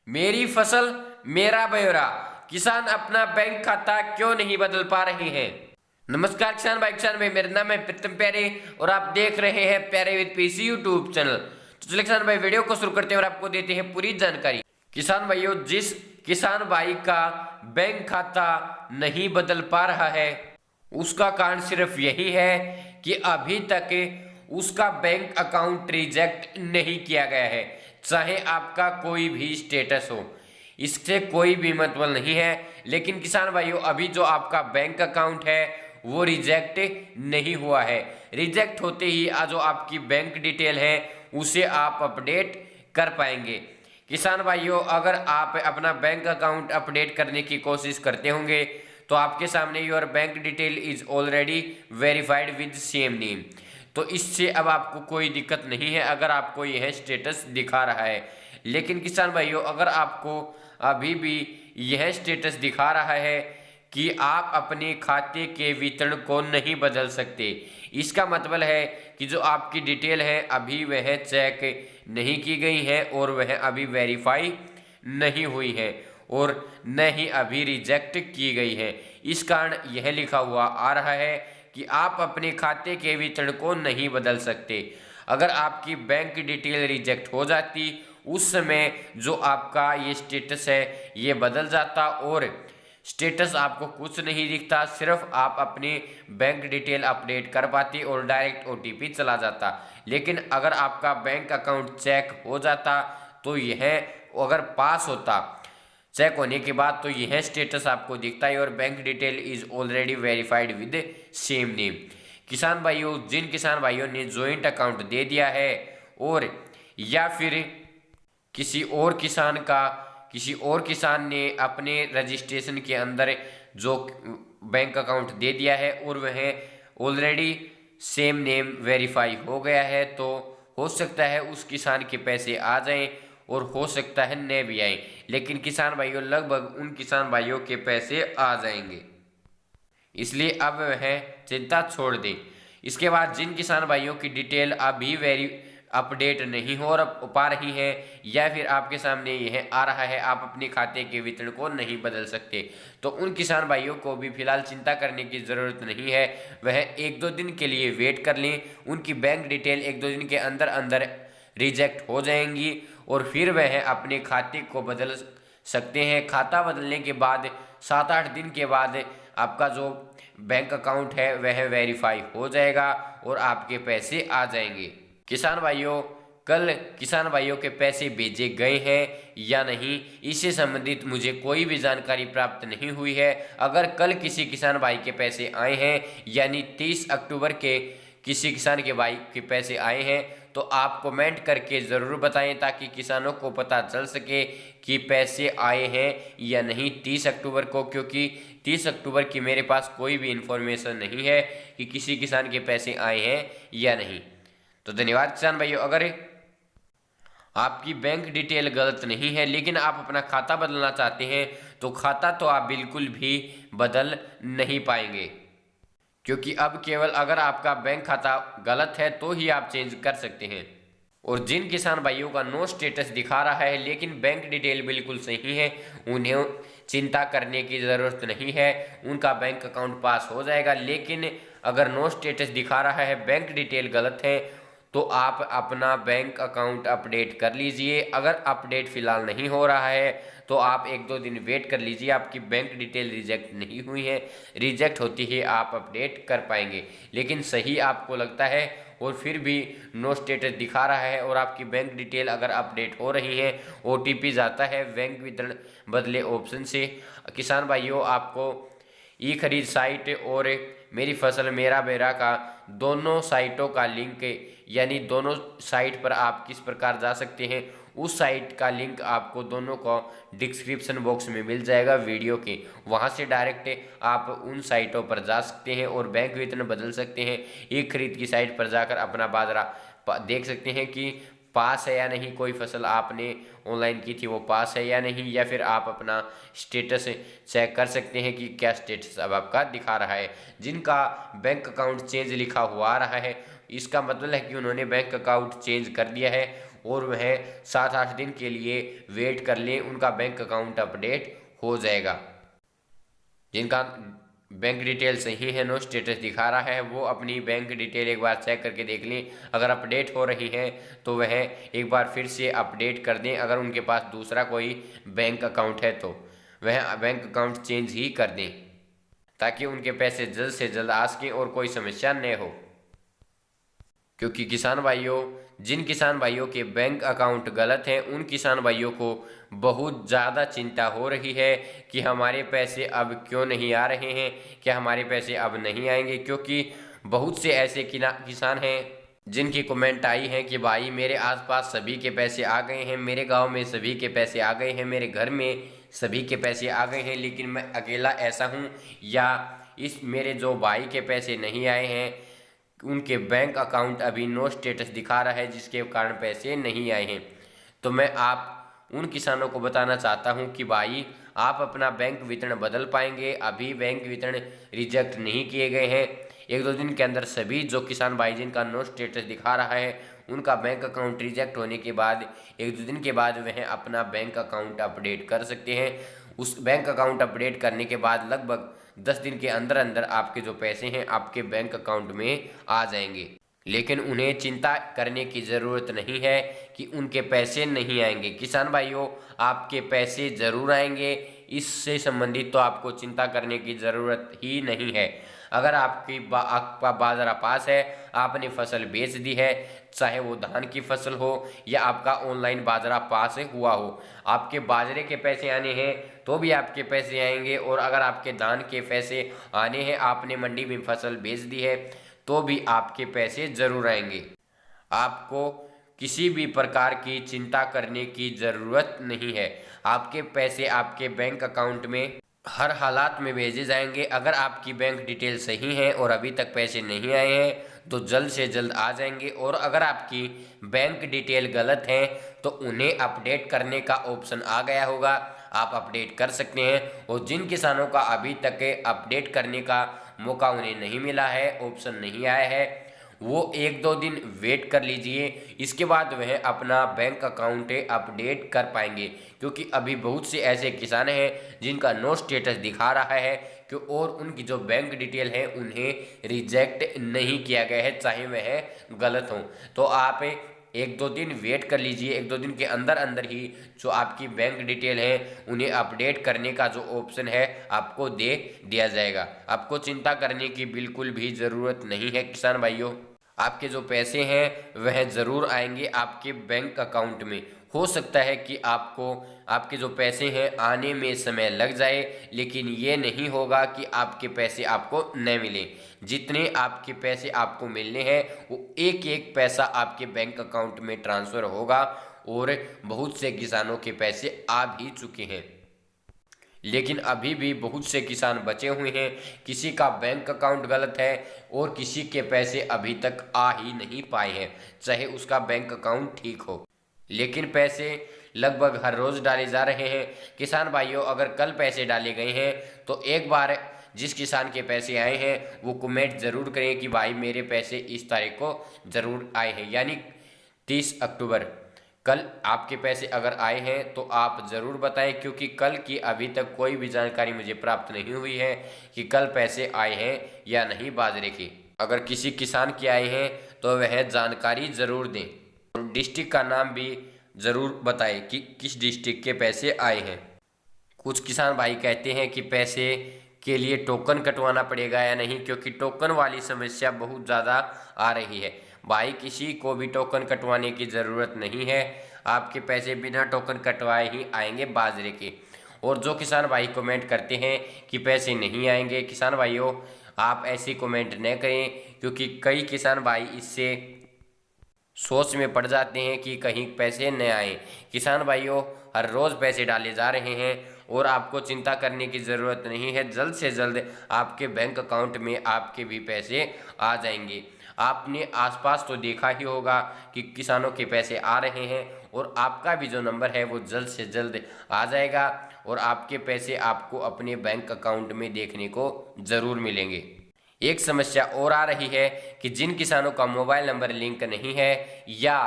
मेरी फसल मेरा ब्यौरा, किसान अपना बैंक खाता क्यों नहीं बदल पा रहे हैं। नमस्कार किसान भाई, मेरा नाम है प्रीतम प्यारे और आप देख रहे हैं प्यारे विद पीसी यूट्यूब चैनल। तो चलिए किसान भाई, वीडियो को शुरू करते हैं और आपको देते हैं पूरी जानकारी। किसान भाइयों, जिस किसान भाई का बैंक खाता नहीं बदल पा रहा है उसका कारण सिर्फ यही है कि अभी तक उसका बैंक अकाउंट रिजेक्ट नहीं किया गया है, चाहे आपका कोई भी स्टेटस हो, इससे कोई भी मतलब नहीं है। लेकिन किसान भाइयों, अभी जो आपका बैंक अकाउंट है वो रिजेक्ट नहीं हुआ है। रिजेक्ट होते ही जो आपकी बैंक डिटेल है उसे आप अपडेट कर पाएंगे। किसान भाइयों, अगर आप अपना बैंक अकाउंट अपडेट करने की कोशिश करते होंगे तो आपके सामने your bank detail is already verified with same name, तो इससे अब आपको कोई दिक्कत नहीं है अगर आपको यह स्टेटस दिखा रहा है। लेकिन किसान भाइयों, अगर आपको अभी भी यह स्टेटस दिखा रहा है कि आप अपने खाते के विवरण को नहीं बदल सकते, इसका मतलब है कि जो आपकी डिटेल है अभी वह चेक नहीं की गई है और वह अभी वेरीफाई नहीं हुई है और न ही अभी रिजेक्ट की गई है। इस कारण यह लिखा हुआ आ रहा है कि आप अपने खाते के विवरण को नहीं बदल सकते। अगर आपकी बैंक डिटेल रिजेक्ट हो जाती उस समय जो आपका ये स्टेटस है ये बदल जाता और स्टेटस आपको कुछ नहीं दिखता, सिर्फ आप अपनी बैंक डिटेल अपडेट कर पाती और डायरेक्ट ओटीपी चला जाता। लेकिन अगर आपका बैंक अकाउंट चेक हो जाता तो यह अगर पास होता चेक होने के बाद तो यह स्टेटस आपको दिखता है और bank detail is already verified with same name. किसान भाइयों, जिन किसान भाइयों ने जॉइंट अकाउंट दे दिया है और या फिर किसी और किसान ने अपने रजिस्ट्रेशन के अंदर जो बैंक अकाउंट दे दिया है और वह ऑलरेडी सेम नेम वेरीफाई हो गया है, तो हो सकता है उस किसान के पैसे आ जाएं और हो सकता है न भी आए। लेकिन किसान भाइयों, लगभग उन किसान भाइयों के पैसे आ जाएंगे, इसलिए अब वह चिंता छोड़ दें। इसके बाद जिन किसान भाइयों की डिटेल अभी अपडेट नहीं हो पा रही है या फिर आपके सामने यह आ रहा है आप अपने खाते के विवरण को नहीं बदल सकते, तो उन किसान भाइयों को भी फिलहाल चिंता करने की ज़रूरत नहीं है। वह एक दो दिन के लिए वेट कर लें, उनकी बैंक डिटेल एक दो दिन के अंदर अंदर रिजेक्ट हो जाएंगी और फिर वह अपने खाते को बदल सकते हैं। खाता बदलने के बाद 7-8 दिन के बाद आपका जो बैंक अकाउंट है वह वेरीफाई हो जाएगा और आपके पैसे आ जाएंगे। किसान भाइयों, कल किसान भाइयों के पैसे भेजे गए हैं या नहीं, इससे संबंधित मुझे कोई भी जानकारी प्राप्त नहीं हुई है। अगर कल किसी किसान भाई के पैसे आए हैं यानी 30 अक्टूबर के किसी किसान के भाई के पैसे आए हैं तो आप कमेंट करके ज़रूर बताएं ताकि किसानों को पता चल सके कि पैसे आए हैं या नहीं 30 अक्टूबर को, क्योंकि 30 अक्टूबर की मेरे पास कोई भी इन्फॉर्मेशन नहीं है कि किसी किसान के पैसे आए हैं या नहीं। तो धन्यवाद किसान भाइयों। अगर आपकी बैंक डिटेल गलत नहीं है लेकिन आप अपना खाता बदलना चाहते हैं तो खाता तो आप बिल्कुल भी बदल नहीं पाएंगे, क्योंकि अब केवल अगर आपका बैंक खाता गलत है तो ही आप चेंज कर सकते हैं। और जिन किसान भाइयों का नो स्टेटस दिखा रहा है लेकिन बैंक डिटेल बिल्कुल सही है, उन्हें चिंता करने की ज़रूरत नहीं है, उनका बैंक अकाउंट पास हो जाएगा। लेकिन अगर नो स्टेटस दिखा रहा है, बैंक डिटेल गलत है, तो आप अपना बैंक अकाउंट अपडेट कर लीजिए। अगर अपडेट फ़िलहाल नहीं हो रहा है तो आप एक दो दिन वेट कर लीजिए, आपकी बैंक डिटेल रिजेक्ट नहीं हुई है, रिजेक्ट होती है आप अपडेट कर पाएंगे। लेकिन सही आपको लगता है और फिर भी नो स्टेटस दिखा रहा है और आपकी बैंक डिटेल अगर अपडेट हो रही है, ओटीपी जाता है बैंक विवरण बदले ऑप्शन से, किसान भाइयों आपको ई खरीद साइट और मेरी फसल मेरा ब्यौरा का दोनों साइटों का लिंक, यानी दोनों साइट पर आप किस प्रकार जा सकते हैं उस साइट का लिंक आपको दोनों को डिस्क्रिप्शन बॉक्स में मिल जाएगा वीडियो के, वहां से डायरेक्ट आप उन साइटों पर जा सकते हैं और बैंक विवरण बदल सकते हैं। ई खरीद की साइट पर जाकर अपना बाजरा देख सकते हैं कि पास है या नहीं, कोई फसल आपने ऑनलाइन की थी वो पास है या नहीं, या फिर आप अपना स्टेटस चेक कर सकते हैं कि क्या स्टेटस अब आपका दिखा रहा है। जिनका बैंक अकाउंट चेंज लिखा हुआ आ रहा है इसका मतलब है कि उन्होंने बैंक अकाउंट चेंज कर दिया है और वह 7-8 दिन के लिए वेट कर लें, उनका बैंक अकाउंट अपडेट हो जाएगा। जिनका बैंक डिटेल सही है, नो स्टेटस दिखा रहा है, वो अपनी बैंक डिटेल एक बार चेक करके देख लें। अगर अपडेट हो रही है तो वह एक बार फिर से अपडेट कर दें। अगर उनके पास दूसरा कोई बैंक अकाउंट है तो वह बैंक अकाउंट चेंज ही कर दें, ताकि उनके पैसे जल्द से जल्द आ सकें और कोई समस्या न हो। क्योंकि किसान भाइयों, जिन किसान भाइयों के बैंक अकाउंट गलत हैं, उन किसान भाइयों को बहुत ज़्यादा चिंता हो रही है कि हमारे पैसे अब क्यों नहीं आ रहे हैं, क्या हमारे पैसे अब नहीं आएंगे। क्योंकि बहुत से ऐसे किसान हैं जिनकी कमेंट आई है कि भाई मेरे आसपास सभी के पैसे आ गए हैं, मेरे गांव में सभी के पैसे आ गए हैं, मेरे घर में सभी के पैसे आ गए हैं, लेकिन मैं अकेला ऐसा हूं, या इस मेरे जो भाई के पैसे नहीं आए हैं, उनके बैंक अकाउंट अभी नो स्टेटस दिखा रहा है, जिसके कारण पैसे नहीं आए हैं। तो मैं आप उन किसानों को बताना चाहता हूं कि भाई आप अपना बैंक वितरण बदल पाएंगे। अभी बैंक वितरण रिजेक्ट नहीं किए गए हैं। 1-2 दिन के अंदर सभी जो किसान भाई जिनका नो स्टेटस दिखा रहा है, उनका बैंक अकाउंट रिजेक्ट होने के बाद 1-2 दिन के बाद वह अपना बैंक अकाउंट अपडेट कर सकते हैं। उस बैंक अकाउंट अपडेट करने के बाद लगभग 10 दिन के अंदर अंदर आपके जो पैसे हैं आपके बैंक अकाउंट में आ जाएंगे। लेकिन उन्हें चिंता करने की ज़रूरत नहीं है कि उनके पैसे नहीं आएंगे। किसान भाइयों, आपके पैसे ज़रूर आएंगे, इससे संबंधित तो आपको चिंता करने की ज़रूरत ही नहीं है। अगर आपका बाजरा पास है, आपने फसल बेच दी है, चाहे वो धान की फसल हो या आपका ऑनलाइन बाजरा पास हुआ हो, आपके बाजरे के पैसे आने हैं तो भी आपके पैसे आएंगे। और अगर आपके धान के पैसे आने हैं, आपने मंडी में फसल बेच दी है, तो भी आपके पैसे ज़रूर आएंगे। आपको किसी भी प्रकार की चिंता करने की ज़रूरत नहीं है। आपके पैसे आपके बैंक अकाउंट में हर हालात में भेजे जाएंगे। अगर आपकी बैंक डिटेल सही है और अभी तक पैसे नहीं आए हैं तो जल्द से जल्द आ जाएंगे। और अगर आपकी बैंक डिटेल गलत है तो उन्हें अपडेट करने का ऑप्शन आ गया होगा, आप अपडेट कर सकते हैं। और जिन किसानों का अभी तक अपडेट करने का मौका उन्हें नहीं मिला है, ऑप्शन नहीं आया है, वो 1-2 दिन वेट कर लीजिए। इसके बाद वह अपना बैंक अकाउंट अपडेट कर पाएंगे। क्योंकि अभी बहुत से ऐसे किसान हैं जिनका नो स्टेटस दिखा रहा है कि और उनकी जो बैंक डिटेल है उन्हें रिजेक्ट नहीं किया गया है, चाहे वह गलत हो। तो आप 1-2 दिन वेट कर लीजिए। 1-2 दिन के अंदर अंदर ही जो आपकी बैंक डिटेल है उन्हें अपडेट करने का जो ऑप्शन है आपको दे दिया जाएगा। आपको चिंता करने की बिल्कुल भी ज़रूरत नहीं है किसान भाइयों। आपके जो पैसे हैं वह ज़रूर आएंगे आपके बैंक अकाउंट में। हो सकता है कि आपको आपके जो पैसे हैं आने में समय लग जाए, लेकिन ये नहीं होगा कि आपके पैसे आपको न मिलें। जितने आपके पैसे आपको मिलने हैं वो एक एक पैसा आपके बैंक अकाउंट में ट्रांसफ़र होगा। और बहुत से किसानों के पैसे आ भी चुके हैं, लेकिन अभी भी बहुत से किसान बचे हुए हैं। किसी का बैंक अकाउंट गलत है और किसी के पैसे अभी तक आ ही नहीं पाए हैं, चाहे उसका बैंक अकाउंट ठीक हो। लेकिन पैसे लगभग हर रोज़ डाले जा रहे हैं। किसान भाइयों, अगर कल पैसे डाले गए हैं तो एक बार जिस किसान के पैसे आए हैं वो कमेंट ज़रूर करें कि भाई मेरे पैसे इस तारीख को ज़रूर आए हैं, यानी 30 अक्टूबर। कल आपके पैसे अगर आए हैं तो आप ज़रूर बताएं, क्योंकि कल की अभी तक कोई भी जानकारी मुझे प्राप्त नहीं हुई है कि कल पैसे आए हैं या नहीं बाजरे की। अगर किसी किसान के आए हैं तो वह जानकारी ज़रूर दें और डिस्ट्रिक्ट का नाम भी ज़रूर बताएं कि किस डिस्ट्रिक्ट के पैसे आए हैं। कुछ किसान भाई कहते हैं कि पैसे के लिए टोकन कटवाना पड़ेगा या नहीं, क्योंकि टोकन वाली समस्या बहुत ज़्यादा आ रही है। भाई किसी को भी टोकन कटवाने की ज़रूरत नहीं है, आपके पैसे बिना टोकन कटवाए ही आएंगे बाजरे के। और जो किसान भाई कमेंट करते हैं कि पैसे नहीं आएंगे, किसान भाइयों आप ऐसी कमेंट न करें, क्योंकि कई किसान भाई इससे सोच में पड़ जाते हैं कि कहीं पैसे न आए। किसान भाइयों, हर रोज़ पैसे डाले जा रहे हैं और आपको चिंता करने की ज़रूरत नहीं है। जल्द से जल्द आपके बैंक अकाउंट में आपके भी पैसे आ जाएंगे। आपने आसपास तो देखा ही होगा कि किसानों के पैसे आ रहे हैं और आपका भी जो नंबर है वो जल्द से जल्द आ जाएगा और आपके पैसे आपको अपने बैंक अकाउंट में देखने को ज़रूर मिलेंगे। एक समस्या और आ रही है कि जिन किसानों का मोबाइल नंबर लिंक नहीं है या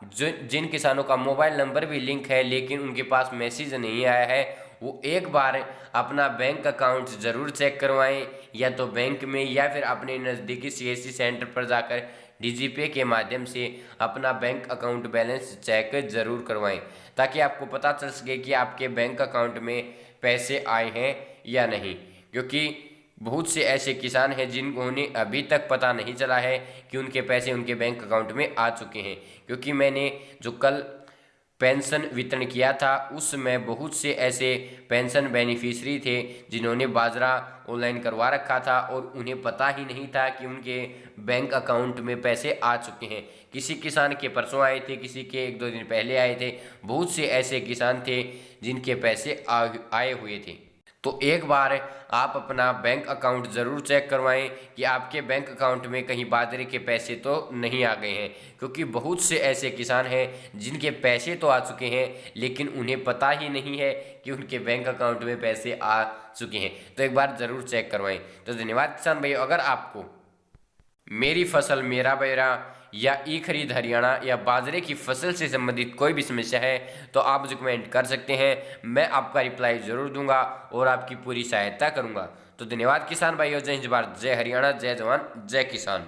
जो जिन किसानों का मोबाइल नंबर भी लिंक है लेकिन उनके पास मैसेज नहीं आया है, वो एक बार अपना बैंक अकाउंट ज़रूर चेक करवाएं, या तो बैंक में या फिर अपने नज़दीकी सीएससी सेंटर पर जाकर डीजीपे के माध्यम से अपना बैंक अकाउंट बैलेंस चेक ज़रूर करवाएं, ताकि आपको पता चल सके कि आपके बैंक अकाउंट में पैसे आए हैं या नहीं। क्योंकि बहुत से ऐसे किसान हैं जिन्होंने अभी तक पता नहीं चला है कि उनके पैसे उनके बैंक अकाउंट में आ चुके हैं। क्योंकि मैंने जो कल पेंशन वितरण किया था उसमें बहुत से ऐसे पेंशन बेनिफिशरी थे जिन्होंने बाजरा ऑनलाइन करवा रखा था और उन्हें पता ही नहीं था कि उनके बैंक अकाउंट में पैसे आ चुके हैं। किसी किसान के परसों आए थे, किसी के 1-2 दिन पहले आए थे। बहुत से ऐसे किसान थे जिनके पैसे आए हुए थे। तो एक बार आप अपना बैंक अकाउंट ज़रूर चेक करवाएं कि आपके बैंक अकाउंट में कहीं बाजरे के पैसे तो नहीं आ गए हैं। क्योंकि बहुत से ऐसे किसान हैं जिनके पैसे तो आ चुके हैं लेकिन उन्हें पता ही नहीं है कि उनके बैंक अकाउंट में पैसे आ चुके हैं। तो एक बार ज़रूर चेक करवाएं। तो धन्यवाद किसान भाई। अगर आपको मेरी फसल मेरा ब्यौरा या ई खरीद हरियाणा या बाजरे की फसल से संबंधित कोई भी समस्या है तो आप मुझे कमेंट कर सकते हैं। मैं आपका रिप्लाई ज़रूर दूंगा और आपकी पूरी सहायता करूंगा। तो धन्यवाद किसान भाइयों। जय हिंद भारत, जय हरियाणा, जय जवान, जय किसान।